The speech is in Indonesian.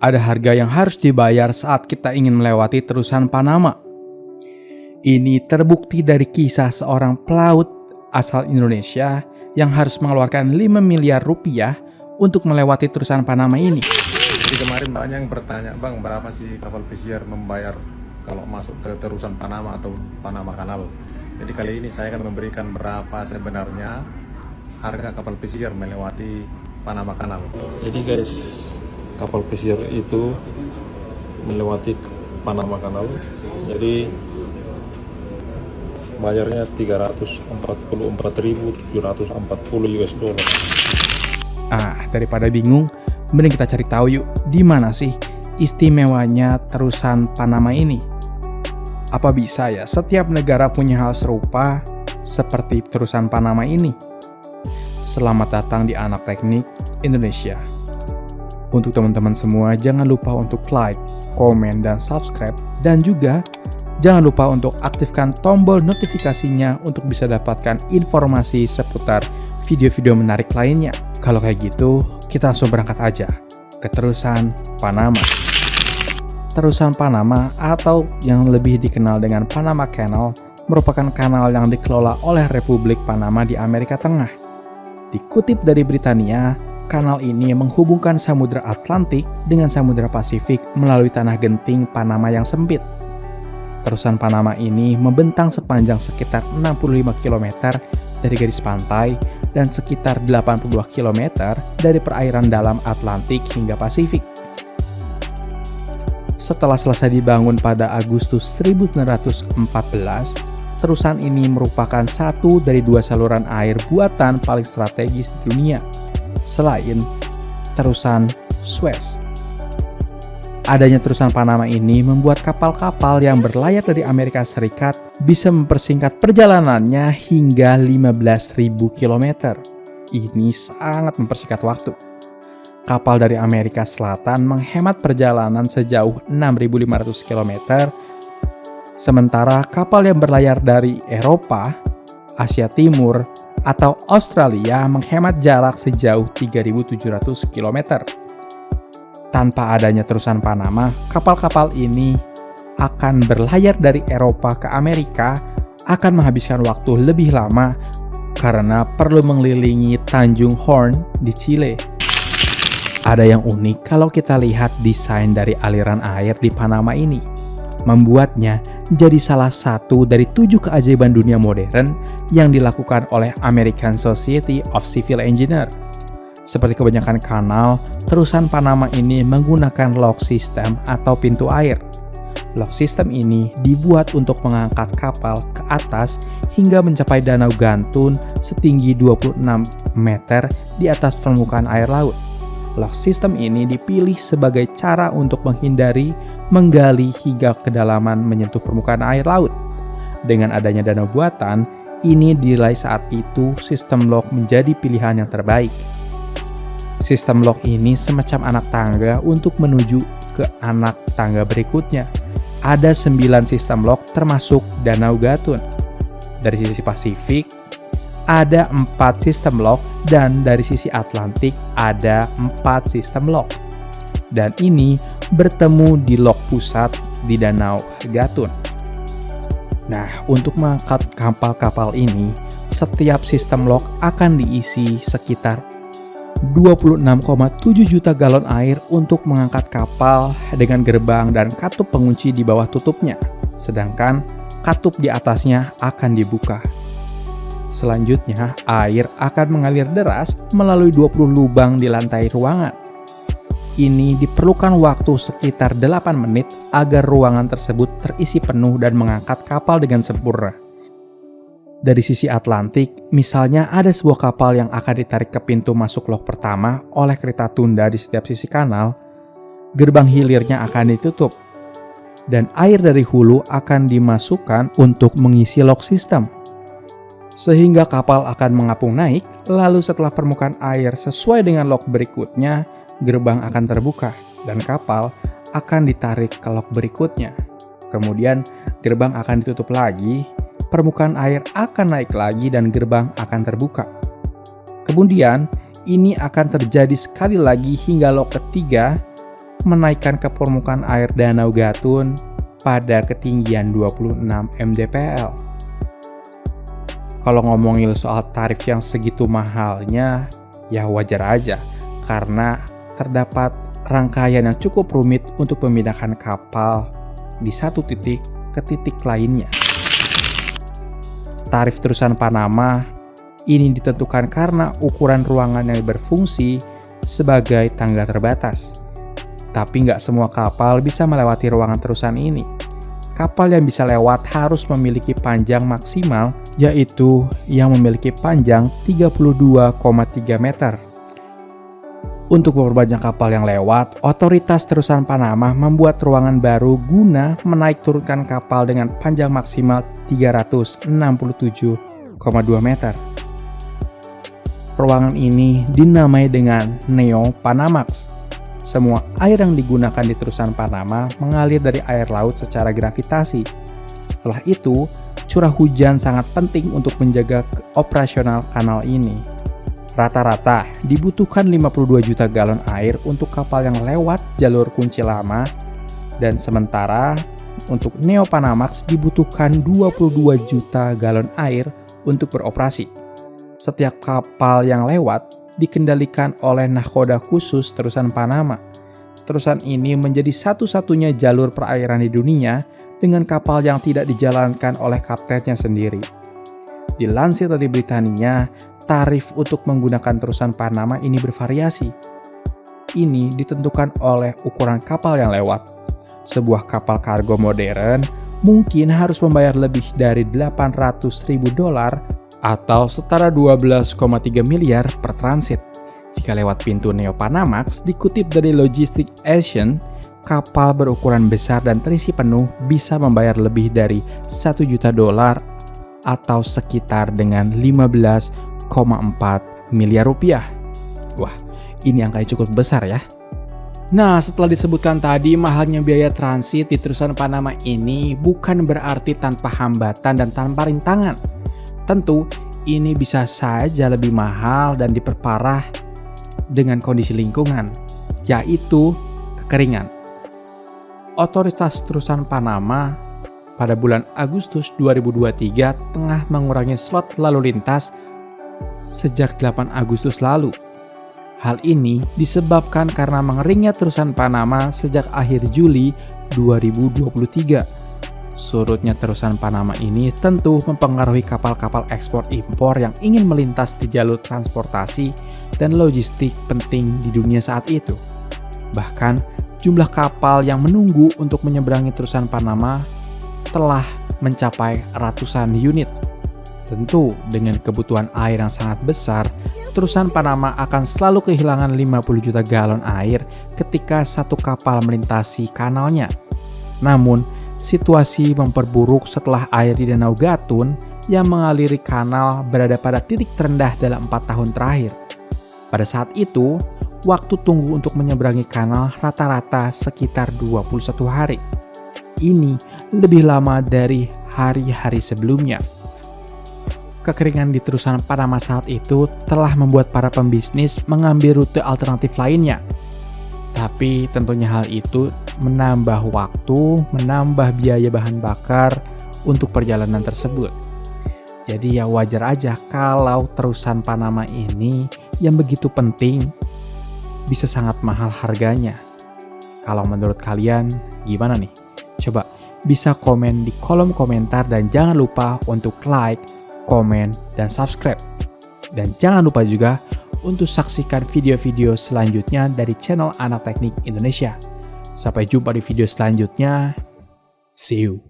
Ada harga yang harus dibayar saat kita ingin melewati terusan Panama. Ini terbukti dari kisah seorang pelaut asal Indonesia yang harus mengeluarkan 5 miliar rupiah untuk melewati terusan Panama ini. Jadi kemarin banyak yang bertanya, Bang, berapa sih kapal pesiar membayar kalau masuk ke terusan Panama atau Panama Canal? Jadi kali ini saya akan memberikan berapa sebenarnya harga kapal pesiar melewati Panama Canal. Jadi guys, kapal pesiar itu melewati Panama Canal, jadi bayarnya 344.740 US dollar. Daripada bingung, mending kita cari tahu yuk, di mana sih istimewanya terusan Panama ini? Apa bisa ya setiap negara punya hal serupa seperti terusan Panama ini? Selamat datang di Anak Teknik Indonesia. Untuk teman-teman semua, jangan lupa untuk like, komen, dan subscribe. Dan juga jangan lupa untuk aktifkan tombol notifikasinya untuk bisa dapatkan informasi seputar video-video menarik lainnya. Kalau kayak gitu, kita langsung berangkat aja ke terusan Panama. Terusan Panama atau yang lebih dikenal dengan Panama Canal merupakan kanal yang dikelola oleh Republik Panama di Amerika Tengah. Dikutip dari Britania, kanal ini menghubungkan Samudra Atlantik dengan Samudra Pasifik melalui tanah genting Panama yang sempit. Terusan Panama ini membentang sepanjang sekitar 65 km dari garis pantai dan sekitar 82 km dari perairan dalam Atlantik hingga Pasifik. Setelah selesai dibangun pada Agustus 1914, terusan ini merupakan satu dari dua saluran air buatan paling strategis di dunia, selain terusan Suez. Adanya terusan Panama ini membuat kapal-kapal yang berlayar dari Amerika Serikat bisa mempersingkat perjalanannya hingga 15.000 km. Ini sangat mempersingkat waktu. Kapal dari Amerika Selatan menghemat perjalanan sejauh 6.500 km, sementara kapal yang berlayar dari Eropa, Asia Timur, atau Australia menghemat jarak sejauh 3.700 km. Tanpa adanya terusan Panama, kapal-kapal ini akan berlayar dari Eropa ke Amerika akan menghabiskan waktu lebih lama karena perlu mengelilingi Tanjung Horn di Chile. Ada yang unik kalau kita lihat desain dari aliran air di Panama ini, membuatnya jadi salah satu dari 7 keajaiban dunia modern yang dilakukan oleh American Society of Civil Engineers. Seperti kebanyakan kanal, terusan Panama ini menggunakan lock system atau pintu air. Lock system ini dibuat untuk mengangkat kapal ke atas hingga mencapai danau Gatun setinggi 26 meter di atas permukaan air laut. Lock system ini dipilih sebagai cara untuk menghindari menggali hingga kedalaman menyentuh permukaan air laut. Dengan adanya danau buatan, ini dinilai saat itu sistem lock menjadi pilihan yang terbaik. Sistem lock ini semacam anak tangga untuk menuju ke anak tangga berikutnya. Ada 9 sistem lock termasuk danau Gatun. Dari sisi Pasifik, ada 4 sistem lock dan dari sisi Atlantik ada 4 sistem lock. Dan ini bertemu di lock pusat di danau Gatun. Nah, untuk mengangkat kapal-kapal ini, setiap sistem lock akan diisi sekitar 26,7 juta galon air untuk mengangkat kapal dengan gerbang dan katup pengunci di bawah tutupnya, sedangkan katup di atasnya akan dibuka. Selanjutnya, air akan mengalir deras melalui 20 lubang di lantai ruangan. Ini diperlukan waktu sekitar 8 menit agar ruangan tersebut terisi penuh dan mengangkat kapal dengan sempurna. Dari sisi Atlantik, misalnya ada sebuah kapal yang akan ditarik ke pintu masuk lock pertama oleh kereta tunda di setiap sisi kanal, gerbang hilirnya akan ditutup, dan air dari hulu akan dimasukkan untuk mengisi lock system. Sehingga kapal akan mengapung naik, lalu setelah permukaan air sesuai dengan lock berikutnya, gerbang akan terbuka dan kapal akan ditarik ke lock berikutnya. Kemudian gerbang akan ditutup lagi, permukaan air akan naik lagi dan gerbang akan terbuka. Kemudian ini akan terjadi sekali lagi hingga lock ketiga menaikkan ke permukaan air Danau Gatun pada ketinggian 26 mdpl. Kalau ngomongin soal tarif yang segitu mahalnya, ya wajar aja karena terdapat rangkaian yang cukup rumit untuk memindahkan kapal di satu titik ke titik lainnya. Tarif terusan Panama ini ditentukan karena ukuran ruangan yang berfungsi sebagai tangga terbatas. Tapi nggak semua kapal bisa melewati ruangan terusan ini. Kapal yang bisa lewat harus memiliki panjang maksimal, yaitu yang memiliki panjang 32,3 meter. Untuk memperbanyak kapal yang lewat, otoritas terusan Panama membuat ruangan baru guna menaik turunkan kapal dengan panjang maksimal 367,2 meter. Ruangan ini dinamai dengan Neo Panamax. Semua air yang digunakan di terusan Panama mengalir dari air laut secara gravitasi. Setelah itu, curah hujan sangat penting untuk menjaga operasional kanal ini. Rata-rata dibutuhkan 52 juta galon air untuk kapal yang lewat jalur kunci lama, dan sementara untuk Neo Panamax dibutuhkan 22 juta galon air untuk beroperasi. Setiap kapal yang lewat dikendalikan oleh nahkoda khusus terusan Panama. Terusan ini menjadi satu-satunya jalur perairan di dunia dengan kapal yang tidak dijalankan oleh kaptennya sendiri. Dilansir dari Britania, tarif untuk menggunakan terusan Panama ini bervariasi. Ini ditentukan oleh ukuran kapal yang lewat. Sebuah kapal kargo modern mungkin harus membayar lebih dari $800.000 atau setara 12,3 miliar per transit. Jika lewat pintu Neo Panamax, dikutip dari Logistic Asian, kapal berukuran besar dan terisi penuh bisa membayar lebih dari $1 juta atau sekitar dengan 15,4 miliar rupiah. Wah, ini angka yang cukup besar ya. Nah, setelah disebutkan tadi, mahalnya biaya transit di terusan Panama ini bukan berarti tanpa hambatan dan tanpa rintangan. Tentu, ini bisa saja lebih mahal dan diperparah dengan kondisi lingkungan, yaitu kekeringan. Otoritas terusan Panama pada bulan Agustus 2023 tengah mengurangi slot lalu lintas sejak 8 Agustus lalu. Hal ini disebabkan karena mengeringnya terusan Panama sejak akhir Juli 2023. Surutnya terusan Panama ini tentu mempengaruhi kapal-kapal ekspor-impor yang ingin melintas di jalur transportasi dan logistik penting di dunia saat itu. Bahkan, jumlah kapal yang menunggu untuk menyeberangi terusan Panama telah mencapai ratusan unit. Tentu, dengan kebutuhan air yang sangat besar, terusan Panama akan selalu kehilangan 50 juta galon air ketika satu kapal melintasi kanalnya. Namun, situasi memperburuk setelah air di Danau Gatun yang mengaliri kanal berada pada titik terendah dalam 4 tahun terakhir. Pada saat itu, waktu tunggu untuk menyeberangi kanal rata-rata sekitar 21 hari. Ini lebih lama dari hari-hari sebelumnya. Kekeringan di terusan Panama saat itu telah membuat para pembisnis mengambil rute alternatif lainnya. Tapi tentunya hal itu menambah waktu, menambah biaya bahan bakar untuk perjalanan tersebut. Jadi ya wajar aja kalau terusan Panama ini yang begitu penting bisa sangat mahal harganya. Kalau menurut kalian gimana nih? Coba bisa komen di kolom komentar dan jangan lupa untuk like, komen, dan subscribe. Dan jangan lupa juga untuk saksikan video-video selanjutnya dari channel Anak Teknik Indonesia. Sampai jumpa di video selanjutnya. See you.